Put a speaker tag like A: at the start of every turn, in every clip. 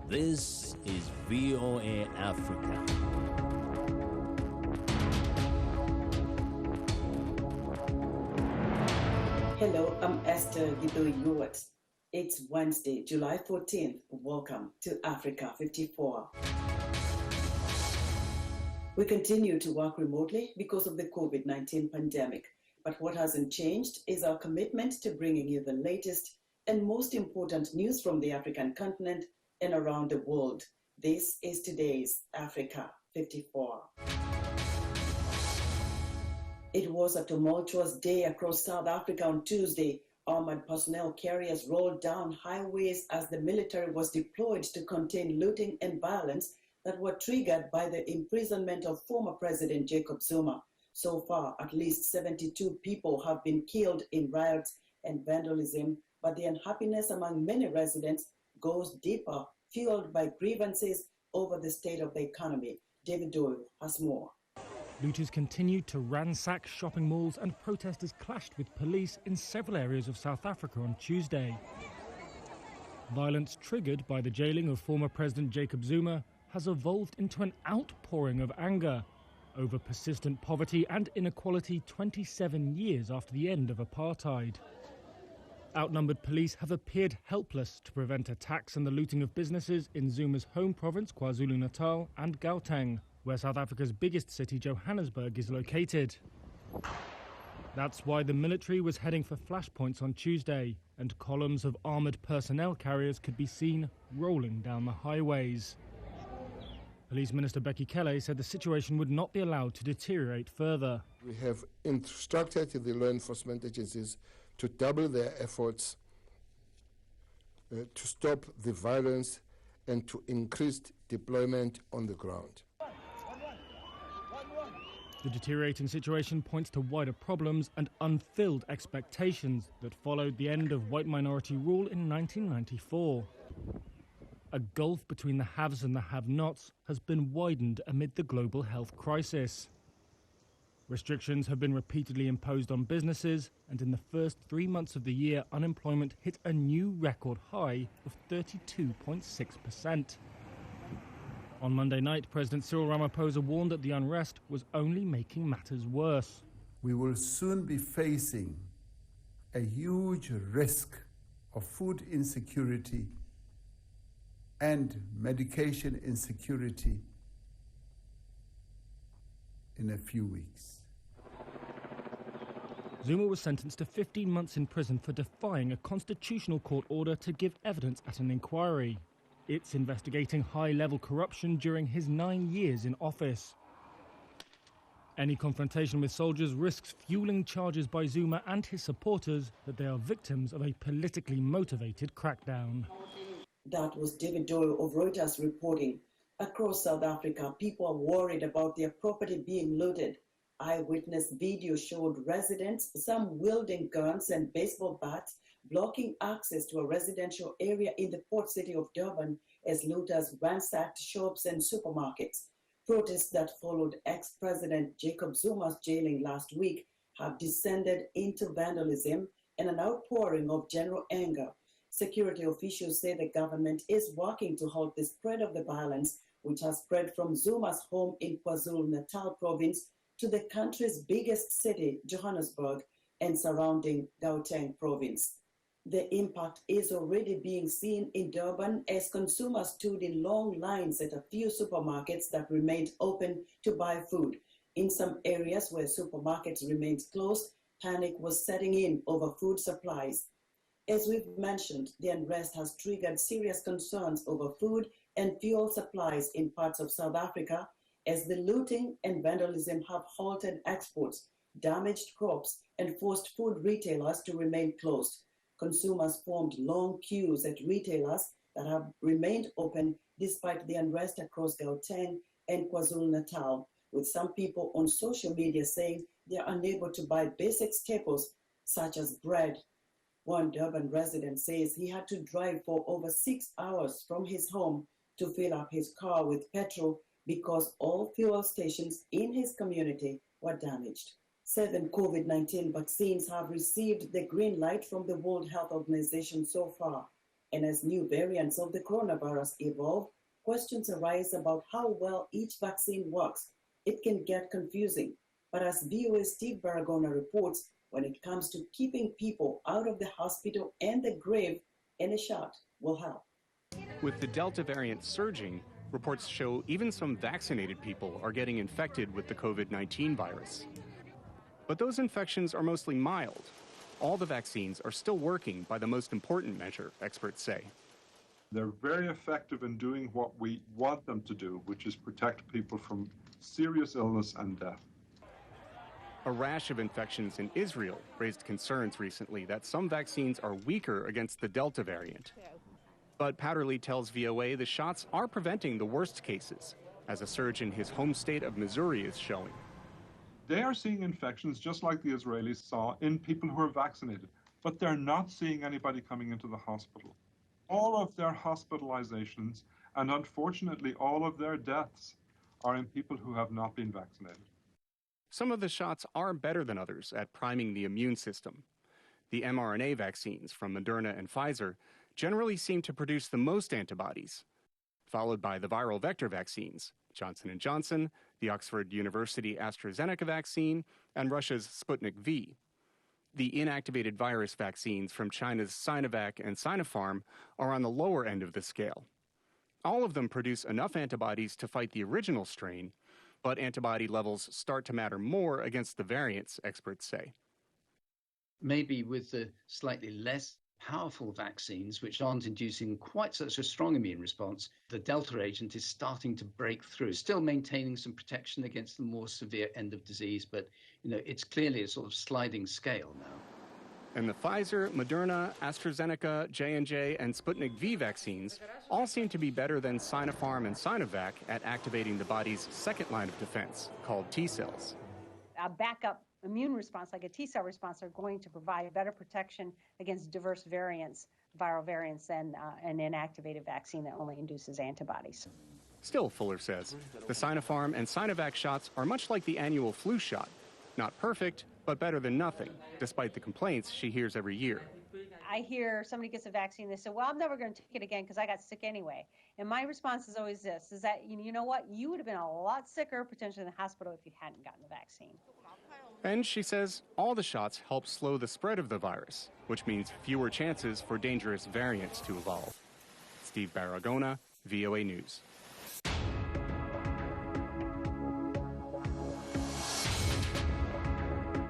A: This is VOA Africa.
B: Hello, I'm Esther Githui-Ewart. It's Wednesday, July 14th. Welcome to Africa 54. We continue to work remotely because of the COVID-19 pandemic. But what hasn't changed is our commitment to bringing you the latest and most important news from the African continent and around the world. This is today's Africa 54. It was a tumultuous day across South Africa on Tuesday. Armored personnel carriers rolled down highways as the military was deployed to contain looting and violence that were triggered by the imprisonment of former President Jacob Zuma. So far, at least 72 people have been killed in riots and vandalism, but the unhappiness among many residents goes deeper, fueled by grievances over the state of the economy. David Doyle has more.
C: Looters continued to ransack shopping malls and protesters clashed with police in several areas of South Africa on Tuesday. Violence triggered by the jailing of former President Jacob Zuma has evolved into an outpouring of anger over persistent poverty and inequality 27 years after the end of apartheid. Outnumbered police have appeared helpless to prevent attacks and the looting of businesses in Zuma's home province, KwaZulu-Natal, and Gauteng, where South Africa's biggest city, Johannesburg, is located. That's why the military was heading for flashpoints on Tuesday, and columns of armoured personnel carriers could be seen rolling down the highways. Police Minister Becky Kelly said the situation would not be allowed to deteriorate further.
D: We have instructed the law enforcement agencies to double their efforts to stop the violence and to increase deployment on the ground.
C: The deteriorating situation points to wider problems and unfilled expectations that followed the end of white minority rule in 1994. A gulf between the haves and the have-nots has been widened amid the global health crisis. Restrictions have been repeatedly imposed on businesses, and in the first 3 months of the year, unemployment hit a new record high of 32.6%. On Monday night, President Cyril Ramaphosa warned that the unrest was only making matters worse.
E: We will soon be facing a huge risk of food insecurity and medication insecurity in a few weeks.
C: Zuma was sentenced to 15 months in prison for defying a constitutional court order to give evidence at an inquiry. It's investigating high-level corruption during his 9 years in office. Any confrontation with soldiers risks fueling charges by Zuma and his supporters that they are victims of a politically motivated crackdown.
B: That was David Doyle of Reuters reporting. Across South Africa, people are worried about their property being looted. Eyewitness video showed residents, some wielding guns and baseball bats, blocking access to a residential area in the port city of Durban as looters ransacked shops and supermarkets. Protests that followed ex-President Jacob Zuma's jailing last week have descended into vandalism and an outpouring of general anger. Security officials say the government is working to halt the spread of the violence, which has spread from Zuma's home in KwaZulu-Natal province to the country's biggest city, Johannesburg, and surrounding Gauteng province. The impact is already being seen in Durban as consumers stood in long lines at a few supermarkets that remained open to buy food. In some areas where supermarkets remained closed, panic was setting in over food supplies. As we've mentioned, the unrest has triggered serious concerns over food and fuel supplies in parts of South Africa, as the looting and vandalism have halted exports, damaged crops, and forced food retailers to remain closed. Consumers formed long queues at retailers that have remained open despite the unrest across Gauteng and KwaZulu-Natal, with some people on social media saying they are unable to buy basic staples such as bread. One Durban resident says he had to drive for over 6 hours from his home to fill up his car with petrol because all fuel stations in his community were damaged. 7 COVID-19 vaccines have received the green light from the World Health Organization so far. And as new variants of the coronavirus evolve, questions arise about how well each vaccine works. It can get confusing. But as VOA's Steve Baragona reports, when it comes to keeping people out of the hospital and the grave, any shot will help.
F: With the Delta variant surging, reports show even some vaccinated people are getting infected with the COVID-19 virus. But those infections are mostly mild. All the vaccines are still working by the most important measure, experts say.
G: They're very effective in doing what we want them to do, which is protect people from serious illness and death.
F: A rash of infections in Israel raised concerns recently that some vaccines are weaker against the Delta variant. But Powderly tells VOA the shots are preventing the worst cases, as a surge in his home state of Missouri is showing.
G: They are seeing infections just like the Israelis saw in people who are vaccinated, but they're not seeing anybody coming into the hospital. All of their hospitalizations and unfortunately all of their deaths are in people who have not been vaccinated.
F: Some of the shots are better than others at priming the immune system. The mRNA vaccines from Moderna and Pfizer generally seem to produce the most antibodies, followed by the viral vector vaccines, Johnson & Johnson, the Oxford University AstraZeneca vaccine, and Russia's Sputnik V. The inactivated virus vaccines from China's Sinovac and Sinopharm are on the lower end of the scale. All of them produce enough antibodies to fight the original strain, but antibody levels start to matter more against the variants, experts say.
H: Maybe with the slightly less powerful vaccines, which aren't inducing quite such a strong immune response, the Delta agent is starting to break through, still maintaining some protection against the more severe end of disease, but it's clearly a sort of sliding scale now.
F: And the Pfizer, Moderna, AstraZeneca, J&J, and Sputnik V vaccines all seem to be better than Sinopharm and Sinovac at activating the body's second line of defense, called T cells.
I: A backup immune response, like a T cell response, are going to provide better protection against diverse variants, viral variants, than an inactivated vaccine that only induces antibodies.
F: Still, Fuller says, the Sinopharm and Sinovac shots are much like the annual flu shot. Not perfect, but better than nothing, despite the complaints she hears every year.
I: I hear somebody gets a vaccine, they say, well, I'm never going to take it again because I got sick anyway. And my response is always this, is that, you know what, you would have been a lot sicker, potentially in the hospital, if you hadn't gotten the vaccine.
F: And she says all the shots help slow the spread of the virus, which means fewer chances for dangerous variants to evolve. Steve Baragona, VOA News.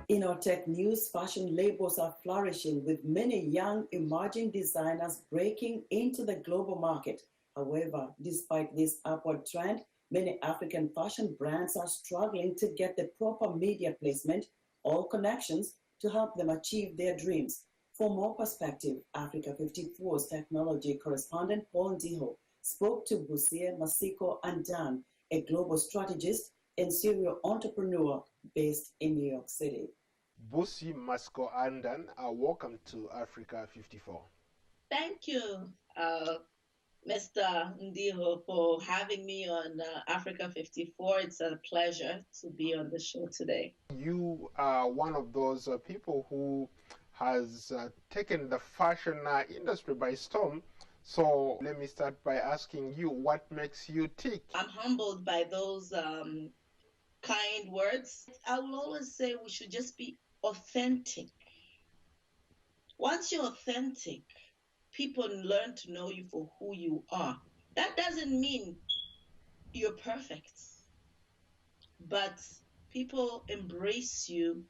B: In our tech news, fashion labels are flourishing with many young emerging designers breaking into the global market. However, despite this upward trend, many African fashion brands are struggling to get the proper media placement or connections to help them achieve their dreams. For more perspective, Africa 54's technology correspondent Paul Ndiho spoke to Busia Masiko Andan, a global strategist and serial entrepreneur based in New York City.
D: Busi Masiko Andan, welcome to Africa 54.
J: Thank you, Mr. Ndiho, for having me on Africa 54. It's a pleasure to be on the show today.
D: You are one of those people who has taken the fashion industry by storm. So let me start by asking you, what makes you tick?
J: I'm humbled by those kind words. I will always say we should just be authentic. Once you're authentic, people learn to know you for who you are. That doesn't mean you're perfect, but people embrace you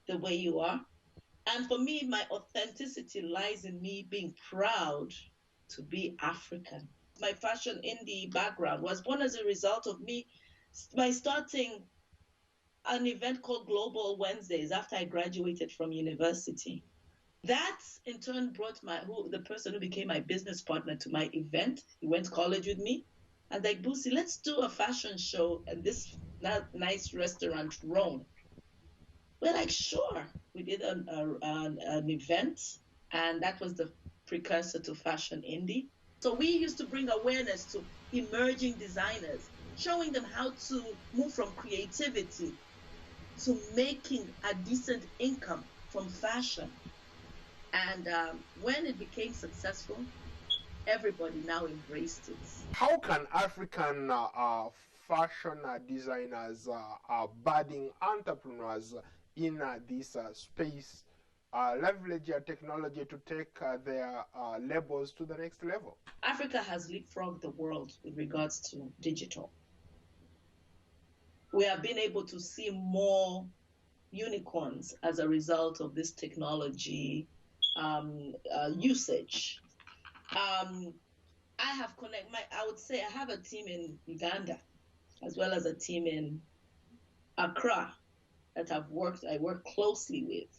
J: the way you are. And for me, my authenticity lies in me being proud to be African. My fashion indie background was born as a result of me by starting an event called Global Wednesdays after I graduated from university. That in turn brought the person who became my business partner to my event. He went to college with me. And like, Busi, let's do a fashion show at this nice restaurant, Rome. We're like, sure. We did an event, and that was the precursor to Fashion Indie. So we used to bring awareness to emerging designers, showing them how to move from creativity to making a decent income from fashion. And when it became successful, everybody now embraced it.
D: How can African fashion designers, budding entrepreneurs in this space leverage technology to take their labels to the next level?
J: Africa has leapfrogged the world with regards to digital. We have been able to see more unicorns as a result of this technology usage. I would say I have a team in Uganda as well as a team in Accra that I work closely with.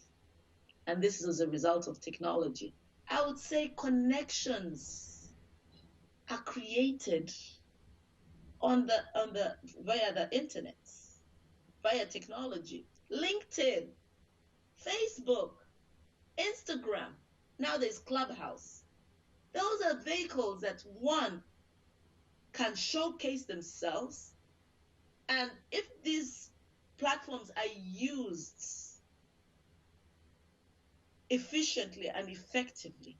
J: And this is as a result of technology. I would say connections are created via the internet, via technology. LinkedIn, Facebook, Instagram, now there's Clubhouse. Those are vehicles that one can showcase themselves, and if these platforms are used efficiently and effectively,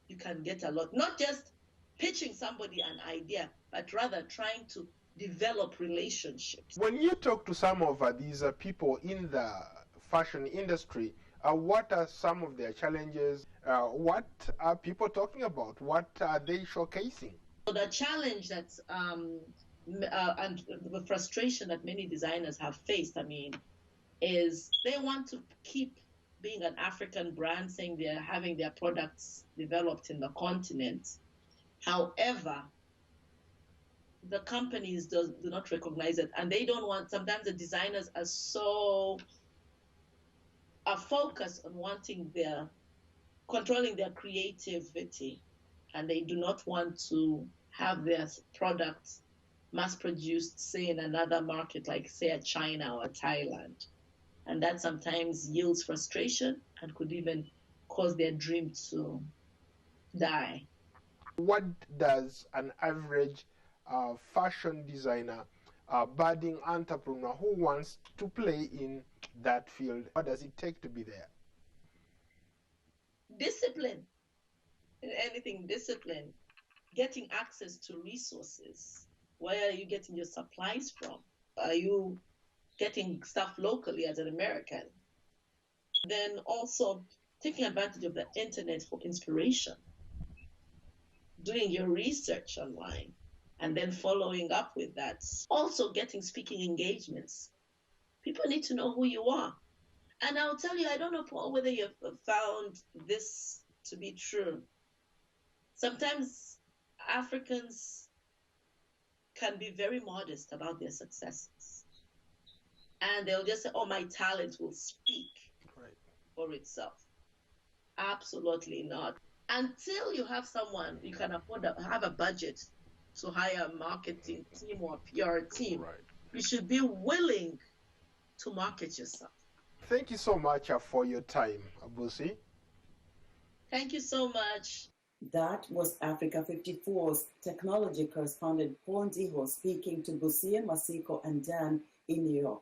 J: you can get a lot. Not just pitching somebody an idea, but rather trying to develop relationships.
D: When you talk to some of these people in the fashion industry, what are some of their challenges? What are people talking about? What are they showcasing?
J: So the challenge that's and the frustration that many designers have faced, is they want to keep being an African brand, saying they're having their products developed in the continent. However, the companies do not recognize it, and they don't want. Sometimes the designers are focused on controlling their creativity, and they do not want to have their products mass-produced, say, in another market, like, say, a China or a Thailand. And that sometimes yields frustration and could even cause their dream to die.
D: What does an average fashion designer, budding entrepreneur who wants to play in that field, what does it take to be there?
J: Discipline. In anything, discipline. Getting access to resources. Where are you getting your supplies from? Are you getting stuff locally as an American? Then also taking advantage of the internet for inspiration. Doing your research online and then following up with that. Also getting speaking engagements. People need to know who you are. And I'll tell you, I don't know, Paul, whether you've found this to be true. Sometimes Africans can be very modest about their successes. And they'll just say, oh, my talent will speak for itself. Absolutely not. Until you have someone, you can afford to have a budget to hire a marketing team or a PR team. You should be willing to market yourself.
D: Thank you so much for your time, Abusi.
J: Thank you so much.
B: That was Africa 54's technology correspondent Paul Ndiho speaking to Busia, Masiko, and Dan in New York.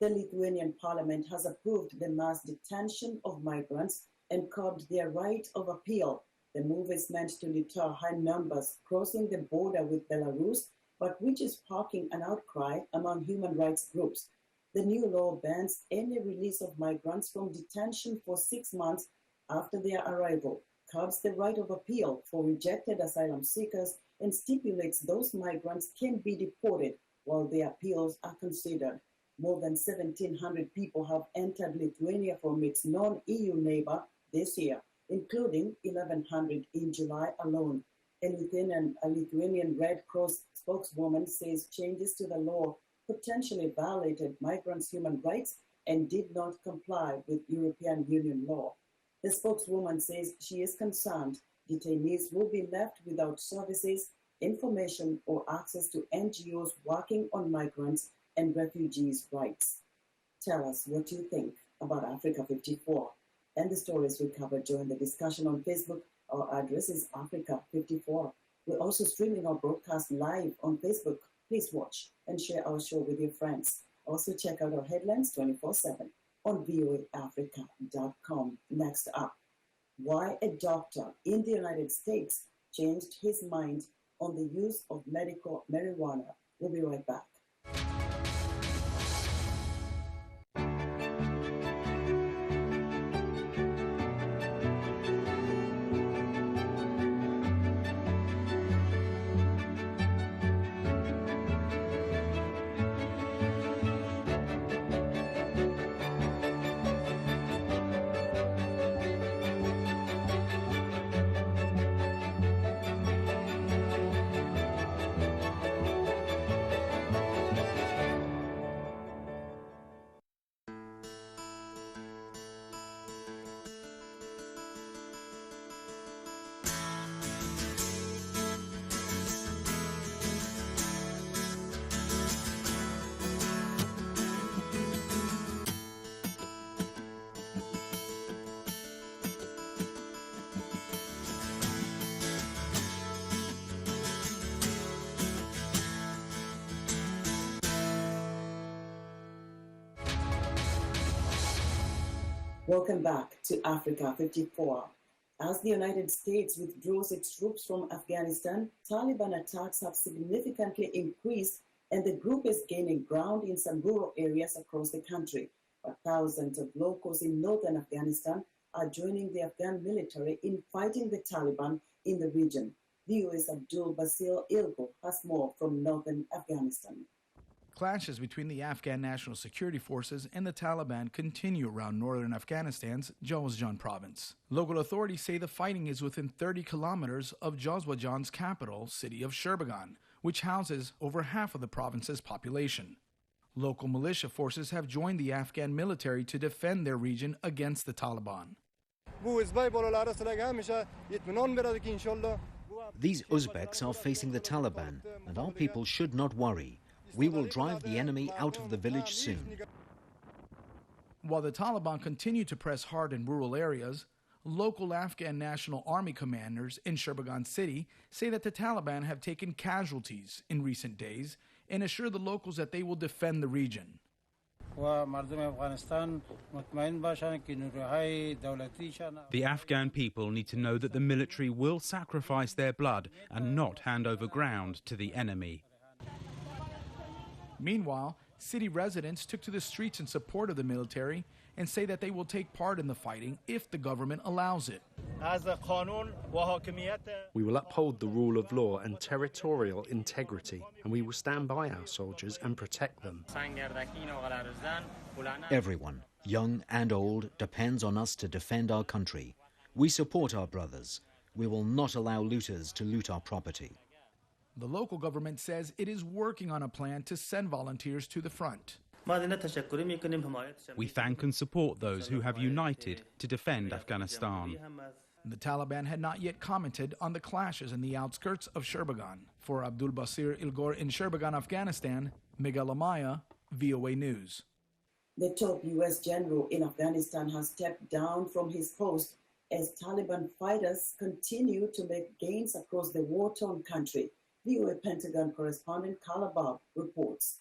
B: The Lithuanian parliament has approved the mass detention of migrants and curbed their right of appeal. The move is meant to deter high numbers crossing the border with Belarus, but which is sparking an outcry among human rights groups. The new law bans any release of migrants from detention for 6 months after their arrival, curbs the right of appeal for rejected asylum seekers, and stipulates those migrants can be deported while their appeals are considered. More than 1,700 people have entered Lithuania from its non-EU neighbor this year, including 1,100 in July alone. A Lithuanian Red Cross spokeswoman says changes to the law potentially violated migrants' human rights and did not comply with European Union law. The spokeswoman says she is concerned detainees will be left without services, information, or access to NGOs working on migrants and refugees' rights. Tell us what you think about Africa 54 and the stories we covered during the discussion on Facebook. Our address is Africa 54. We're also streaming our broadcast live on Facebook. Please watch and share our show with your friends. Also check out our headlines 24/7 on voaafrica.com. Next up, why a doctor in the United States changed his mind on the use of medical marijuana. We'll be right back. Welcome back to Africa 54. As the United States withdraws its troops from Afghanistan, Taliban attacks have significantly increased and the group is gaining ground in some rural areas across the country. But thousands of locals in northern Afghanistan are joining the Afghan military in fighting the Taliban in the region. VOA's Abdul has more from northern Afghanistan.
K: Clashes between the Afghan National Security Forces and the Taliban continue around northern Afghanistan's Jawzjan province. Local authorities say the fighting is within 30 kilometers of Jawzjan's capital, city of Shurbagan, which houses over half of the province's population. Local militia forces have joined the Afghan military to defend their region against the Taliban.
L: These Uzbeks are facing the Taliban, and our people should not worry. We will drive the enemy out of the village soon.
K: While the Taliban continue to press hard in rural areas, local Afghan National Army commanders in Shurbagan city say that the Taliban have taken casualties in recent days and assure the locals that they will defend the region.
M: The Afghan people need to know that the military will sacrifice their blood and not hand over ground to the enemy.
K: Meanwhile, city residents took to the streets in support of the military and say that they will take part in the fighting if the government allows it.
N: We will uphold the rule of law and territorial integrity, and we will stand by our soldiers and protect them.
L: Everyone, young and old, depends on us to defend our country. We support our brothers. We will not allow looters to loot our property.
K: The local government says it is working on a plan to send volunteers to the front.
M: We thank and support those who have united to defend Afghanistan.
K: The Taliban had not yet commented on the clashes in the outskirts of Shurbagan. For Abdul in Shurbagan, Afghanistan, Miguel Amaya, VOA News.
B: The top U.S. general in Afghanistan has stepped down from his post as Taliban fighters continue to make gains across the war-torn country. VOA Pentagon correspondent Kalabab reports.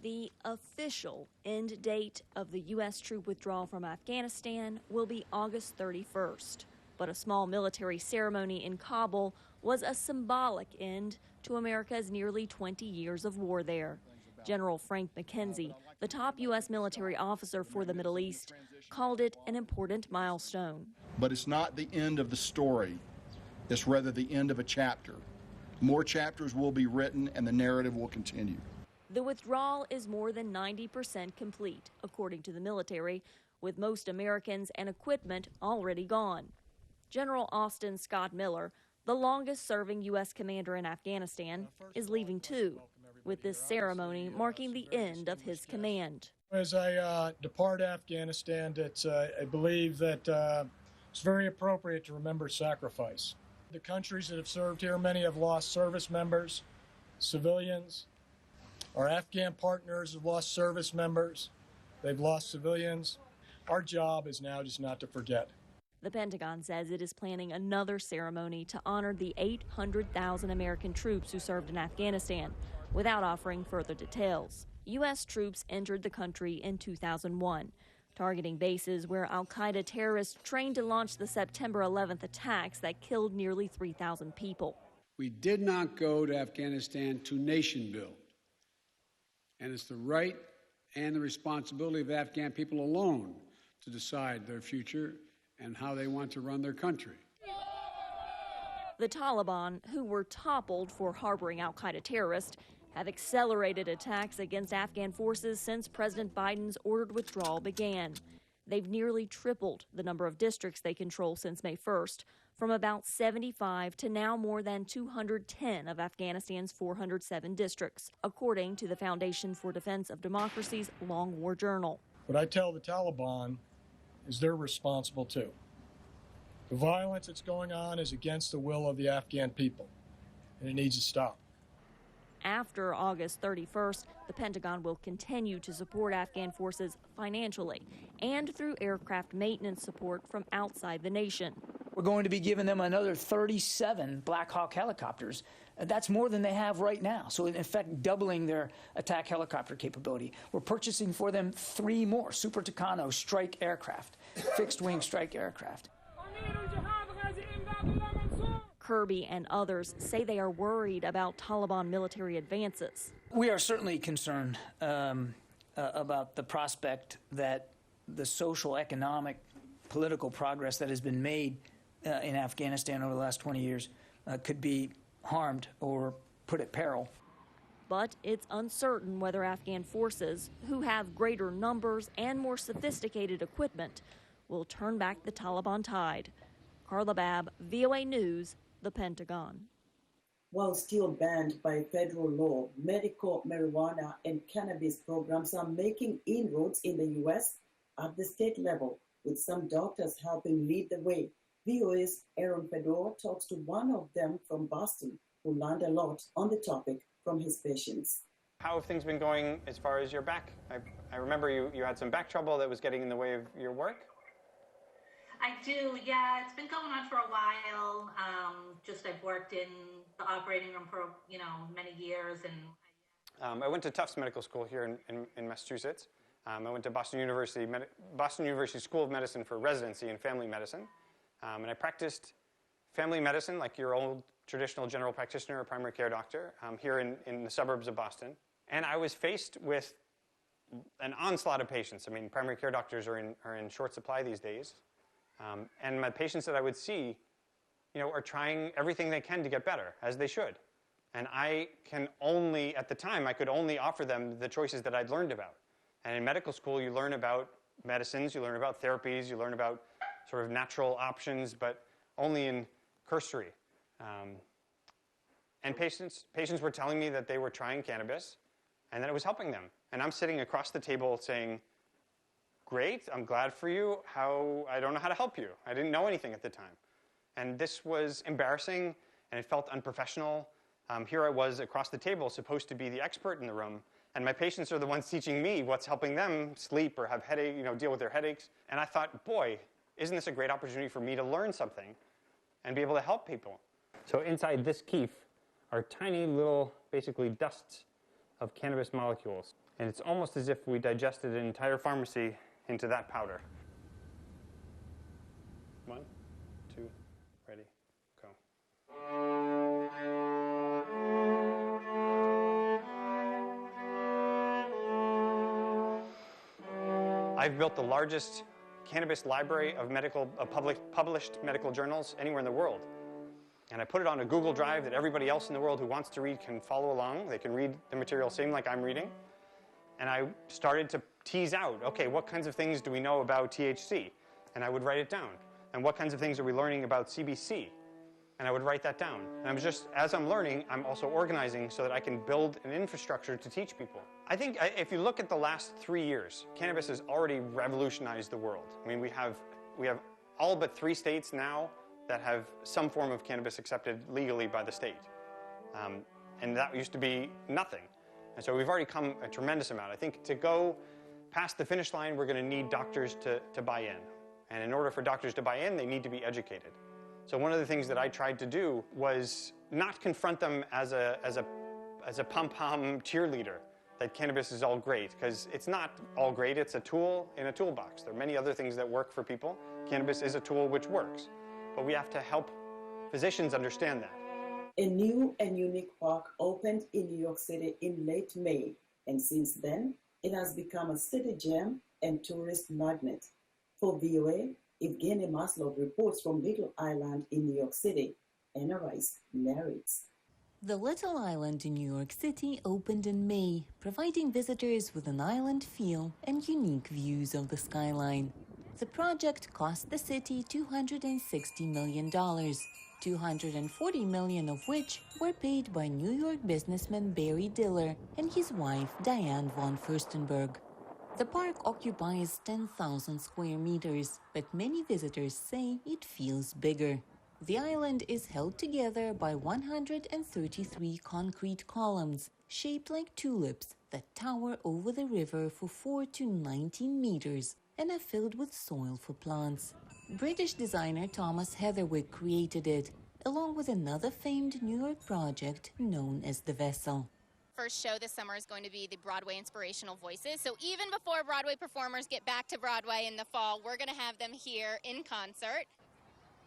O: The official end date of the U.S. troop withdrawal from Afghanistan will be August 31st. But a small military ceremony in Kabul was a symbolic end to America's nearly 20 years of war there. General Frank McKenzie, the top U.S. military officer for the Middle East, called it an important milestone.
P: But it's not the end of the story. It's rather the end of a chapter. More chapters will be written and the narrative will continue.
O: The withdrawal is more than 90% complete, according to the military, with most Americans and equipment already gone. General Austin Scott Miller, the longest-serving U.S. commander in Afghanistan, is leaving too, with this ceremony marking the end of his command.
Q: As I depart Afghanistan, I believe that it's very appropriate to remember sacrifice. The countries that have served here, many have lost service members, civilians. Our Afghan partners have lost service members. They've lost civilians. Our job is now just not to forget.
O: The Pentagon says it is planning another ceremony to honor the 800,000 American troops who served in Afghanistan, without offering further details. U.S. troops entered the country in 2001. targeting bases where al-Qaeda terrorists trained to launch the September 11th attacks that killed nearly 3,000 people.
R: We did not go to Afghanistan to nation build, and it's the right and the responsibility of Afghan people alone to decide their future and how they want to run their country.
O: The Taliban, who were toppled for harboring al-Qaeda terrorists, have accelerated attacks against Afghan forces since President Biden's ordered withdrawal began. They've nearly tripled the number of districts they control since May 1st, from about 75 to now more than 210 of Afghanistan's 407 districts, according to the Foundation for Defense of Democracy's Long War Journal.
Q: What I tell the Taliban is they're responsible too. The violence that's going on is against the will of the Afghan people, and it needs to stop.
O: After August 31st, the Pentagon will continue to support Afghan forces financially and through aircraft maintenance support from outside the nation.
S: We're going to be giving them another 37 Black Hawk helicopters. That's more than they have right now. So in effect, doubling their attack helicopter capability. We're purchasing for them 3 more Super Tucano strike aircraft, fixed-wing strike aircraft.
O: Kirby and others say they are worried about Taliban military advances.
S: We are certainly concerned about the prospect that the social, economic, political progress that has been made in Afghanistan over the last 20 years could be harmed or put at peril.
O: But it's uncertain whether Afghan forces, who have greater numbers and more sophisticated equipment, will turn back the Taliban tide. Carla Babb, VOA News, the Pentagon.
B: While still banned by federal law, medical marijuana and cannabis programs are making inroads in the U.S. at the state level, with some doctors helping lead the way. VOA's Aaron Fedor talks to one of them from Boston, who learned a lot on the topic from his patients.
T: How have things been going as far as your back? I remember you had some back trouble that was getting in the way of your work.
U: I do, yeah. It's been going on for a while. I've worked in the operating room for, many years. And
T: I went to Tufts Medical School here in Massachusetts. I went to Boston University School of Medicine for residency in family medicine. And I practiced family medicine like your old traditional general practitioner or primary care doctor here in the suburbs of Boston. And I was faced with an onslaught of patients. I mean, primary care doctors are in short supply these days. And my patients that I would see, are trying everything they can to get better, as they should. And at the time, I could only offer them the choices that I'd learned about. And in medical school, you learn about medicines, you learn about therapies, you learn about sort of natural options, but only in cursory. And patients were telling me that they were trying cannabis and that it was helping them. And I'm sitting across the table saying, great, I'm glad for you. I don't know how to help you. I didn't know anything at the time. And this was embarrassing, and it felt unprofessional. Here I was across the table, supposed to be the expert in the room, and my patients are the ones teaching me what's helping them sleep or have headache, deal with their headaches. And I thought, boy, isn't this a great opportunity for me to learn something and be able to help people? So inside this keef are tiny little, basically dusts of cannabis molecules. And it's almost as if we digested an entire pharmacy into that powder. 1, 2, ready, go. I've built the largest cannabis library of published medical journals anywhere in the world. And I put it on a Google Drive that everybody else in the world who wants to read can follow along. They can read the material same like I'm reading. And I started to tease out, okay, what kinds of things do we know about THC? And I would write it down. And what kinds of things are we learning about CBC? And I would write that down. And as I'm learning, I'm also organizing so that I can build an infrastructure to teach people. I think if you look at the last 3 years, cannabis has already revolutionized the world. I mean, we have all but 3 states now that have some form of cannabis accepted legally by the state. And that used to be nothing. And so we've already come a tremendous amount. I think to go past the finish line, we're going to need doctors to buy in. And in order for doctors to buy in, they need to be educated. So one of the things that I tried to do was not confront them as a pom-pom cheerleader, that cannabis is all great, because it's not all great. It's a tool in a toolbox. There are many other things that work for people. Cannabis is a tool which works, but we have to help physicians understand that.
B: A new and unique park opened in New York City in late May, and since then, it has become a city gem and tourist magnet. For VOA, Evgeny Maslov reports from Little Island in New York City. Anna Rice narrates.
A: The Little Island in New York City opened in May, providing visitors with an island feel and unique views of the skyline. The project cost the city $260 million, $240 million of which were paid by New York businessman Barry Diller and his wife Diane von Furstenberg. The park occupies 10,000 square meters, but many visitors say it feels bigger. The island is held together by 133 concrete columns, shaped like tulips, that tower over the river for 4 to 19 meters and are filled with soil for plants. British designer Thomas Heatherwick created it, along with another famed New York project known as The Vessel.
V: First show this summer is going to be the Broadway Inspirational Voices. So even before Broadway performers get back to Broadway in the fall, we're going to have them here in concert.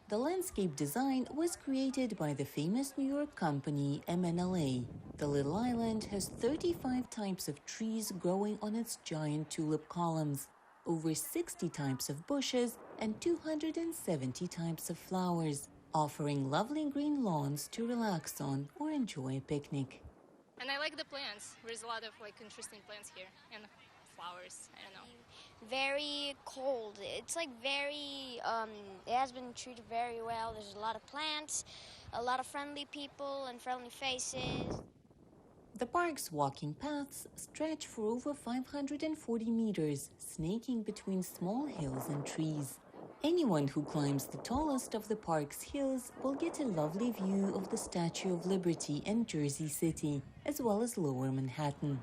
A: The landscape design was created by the famous New York company MNLA. The Little Island has 35 types of trees growing on its giant tulip columns, over 60 types of bushes, and 270 types of flowers, offering lovely green lawns to relax on or enjoy a picnic.
V: And I like the plants. There's a lot of interesting plants here and flowers. I don't know.
W: Very cold. It's very, it has been treated very well. There's a lot of plants, a lot of friendly people and friendly faces.
A: The park's walking paths stretch for over 540 meters, snaking between small hills and trees. Anyone who climbs the tallest of the park's hills will get a lovely view of the Statue of Liberty and Jersey City, as well as Lower Manhattan.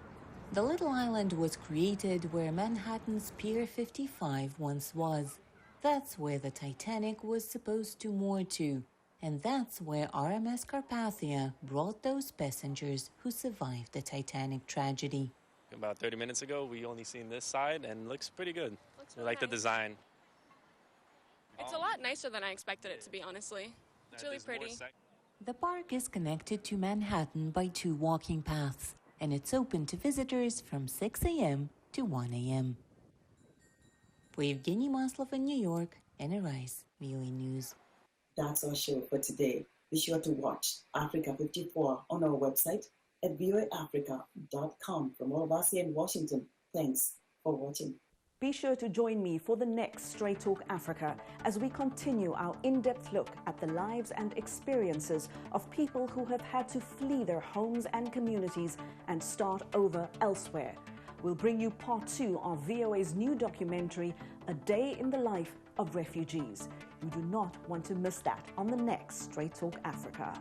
A: The Little Island was created where Manhattan's Pier 55 once was. That's where the Titanic was supposed to moor to. And that's where RMS Carpathia brought those passengers who survived the Titanic tragedy.
X: About 30 minutes ago, we only seen this side, and it looks pretty good. We like the design.
Y: It's a lot nicer than I expected it to be, honestly. It's really pretty.
A: The park is connected to Manhattan by 2 walking paths, and it's open to visitors from 6 a.m. to 1 a.m. For Evgeny Maslov in New York, Anna Rice, VOA News.
B: That's our show for today. Be sure to watch Africa 54 on our website at voaafrica.com. From all of us here in Washington, thanks for watching.
Z: Be sure to join me for the next Straight Talk Africa as we continue our in-depth look at the lives and experiences of people who have had to flee their homes and communities and start over elsewhere. We'll bring you part 2 of VOA's new documentary, A Day in the Life of Refugees. You do not want to miss that on the next Straight Talk Africa.